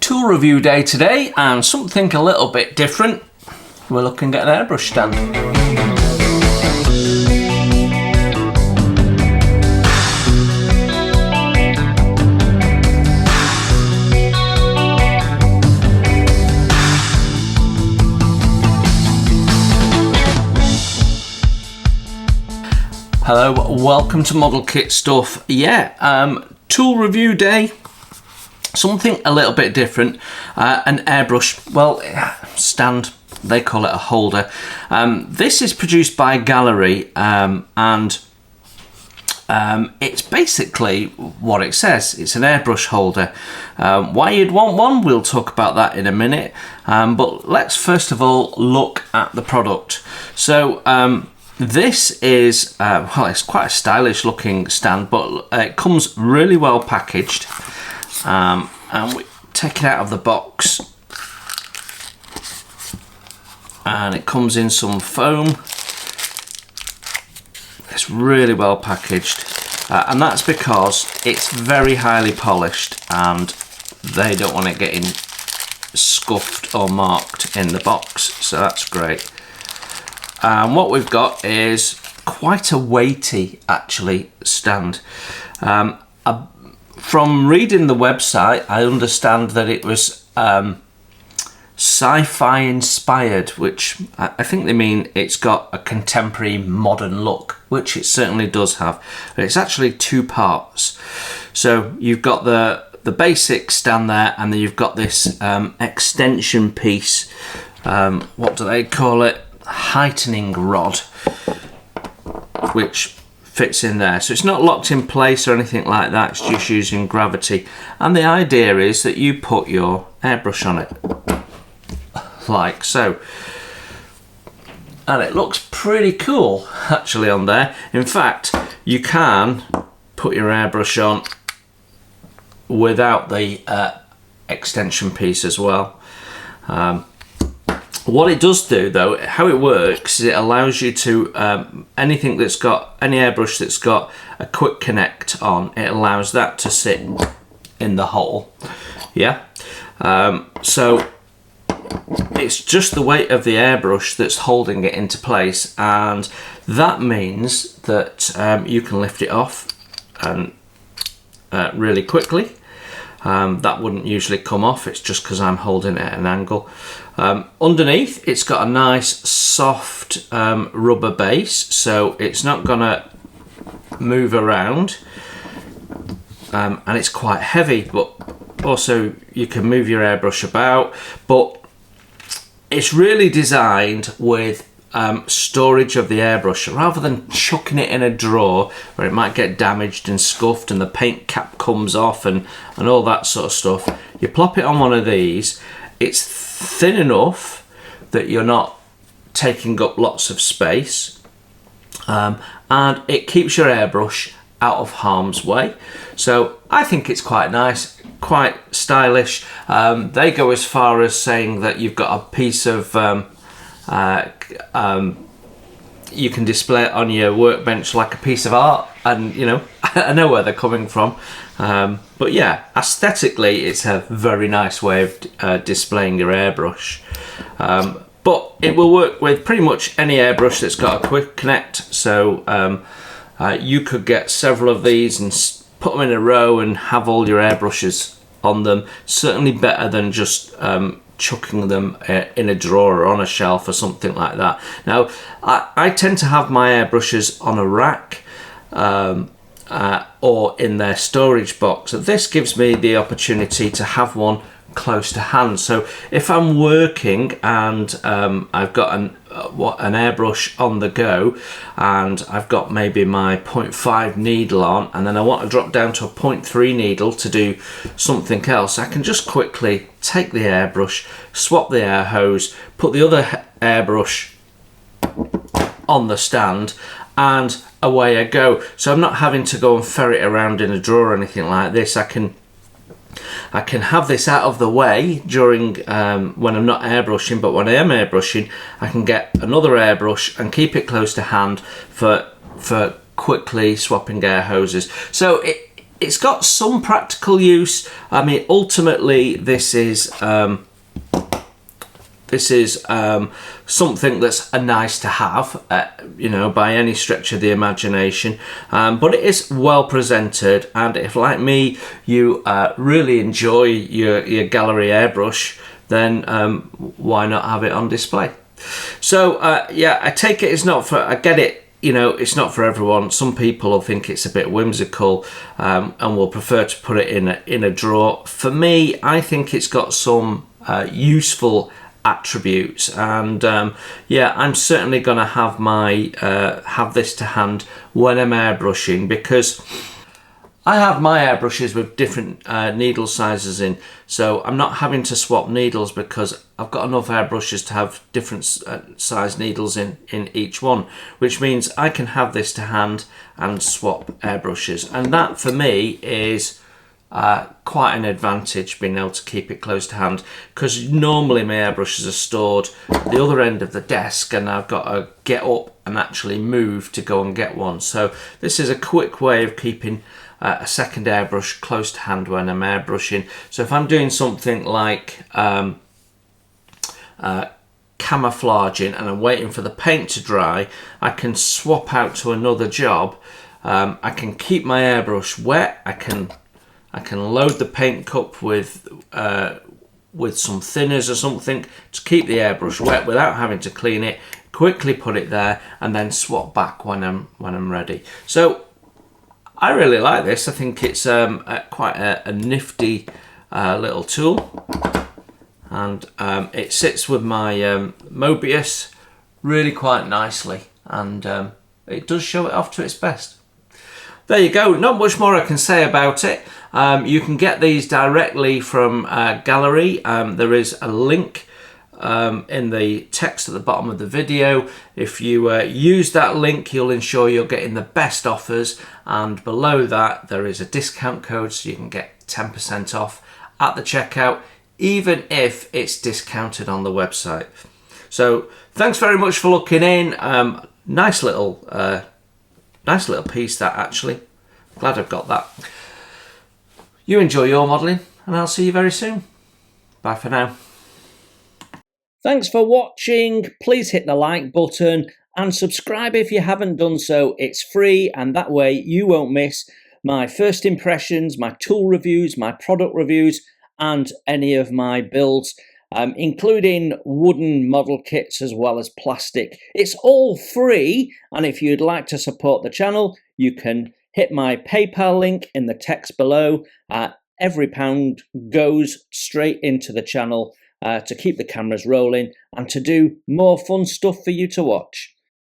Tool review day today, and something a little bit different. We're looking at an airbrush stand. Hello, welcome to Model Kit Stuff. Tool review day. Something a little bit different. An airbrush, stand, they call it a holder. This is produced by Gaahleri, and it's basically what it says. It's an airbrush holder. Why you'd want one, we'll talk about that in a minute. But let's first of all look at the product. So this is, it's quite a stylish looking stand, but it comes really well packaged. And we take it out of the box, and it comes in some foam. It's really well packaged, and that's because it's very highly polished and they don't want it getting scuffed or marked in the box, so that's great. And what we've got is quite a weighty actually stand. From reading the website, I understand that it was sci-fi inspired, which I think they mean it's got a contemporary modern look, which it certainly does have. But it's actually two parts. So you've got the basic stand there, and then you've got this extension piece. What do they call it? Heightening rod, which fits in there. So it's not locked in place or anything like that, it's just using gravity. And the idea is that you put your airbrush on it, like so. And it looks pretty cool actually on there. In fact, you can put your airbrush on without the extension piece as well. What it does do though, how it works, is it allows you to, any airbrush that's got a quick connect on, it allows that to sit in the hole. So it's just the weight of the airbrush that's holding it into place, and that means that you can lift it off and really quickly. That wouldn't usually come off, it's just because I'm holding it at an angle. Underneath, it's got a nice soft rubber base, so it's not gonna move around, and it's quite heavy, but also you can move your airbrush about. But it's really designed with storage of the airbrush, rather than chucking it in a drawer where it might get damaged and scuffed and the paint cap comes off and all that sort of stuff. You plop it on one of these. It's thin enough that you're not taking up lots of space, and it keeps your airbrush out of harm's way. So I think it's quite nice, quite stylish. They go as far as saying that you've got a piece of you can display it on your workbench like a piece of art, and you know, I know where they're coming from. But yeah, aesthetically it's a very nice way of displaying your airbrush. But it will work with pretty much any airbrush that's got a quick connect, so you could get several of these and put them in a row and have all your airbrushes on them. Certainly better than just chucking them in a drawer or on a shelf or something like that. Now, I tend to have my airbrushes on a rack or in their storage box. So this gives me the opportunity to have one close to hand. So if I'm working and I've got an airbrush on the go, and I've got maybe my 0.5 needle on, and then I want to drop down to a 0.3 needle to do something else, I can just quickly take the airbrush, swap the air hose, put the other airbrush on the stand, and away I go. So I'm not having to go and ferret around in a drawer or anything like this. I can have this out of the way during when I'm not airbrushing, but when I am airbrushing, I can get another airbrush and keep it close to hand for quickly swapping air hoses. So it's got some practical use. I mean, ultimately, this is something that's a nice to have, you know, by any stretch of the imagination. But it is well presented, and if, like me, you really enjoy your Gaahleri airbrush, then why not have it on display? So yeah, I take it it's not for, I get it, you know, it's not for everyone. Some people will think it's a bit whimsical and will prefer to put it in a drawer. For me, I think it's got some useful attributes, and yeah, I'm certainly going to have have this to hand when I'm airbrushing, because I have my airbrushes with different needle sizes in, so I'm not having to swap needles because I've got enough airbrushes to have different size needles in each one, which means I can have this to hand and swap airbrushes, and that for me is quite an advantage, being able to keep it close to hand, because normally my airbrushes are stored at the other end of the desk and I've got to get up and actually move to go and get one. So this is a quick way of keeping a second airbrush close to hand when I'm airbrushing. So if I'm doing something like camouflaging and I'm waiting for the paint to dry, I can swap out to another job. I can keep my airbrush wet. I can load the paint cup with some thinners or something to keep the airbrush wet without having to clean it. Quickly put it there and then swap back when I'm ready. So I really like this. I think it's quite a nifty little tool, and it sits with my Mobius really quite nicely, and it does show it off to its best. There you go, not much more I can say about it. You can get these directly from Gaahleri. There is a link in the text at the bottom of the video. If you use that link, you'll ensure you're getting the best offers, and below that there is a discount code, so you can get 10% off at the checkout, even if it's discounted on the website. So thanks very much for looking in. Nice little piece that, actually. Glad I've got that. You enjoy your modelling, and I'll see you very soon. Bye for now. Thanks for watching. Please hit the like button and subscribe if you haven't done so. It's free, and that way you won't miss my first impressions, my tool reviews, my product reviews, and any of my builds, including wooden model kits as well as plastic. It's all free, and if you'd like to support the channel, you can hit my PayPal link in the text below. Every pound goes straight into the channel to keep the cameras rolling and to do more fun stuff for you to watch.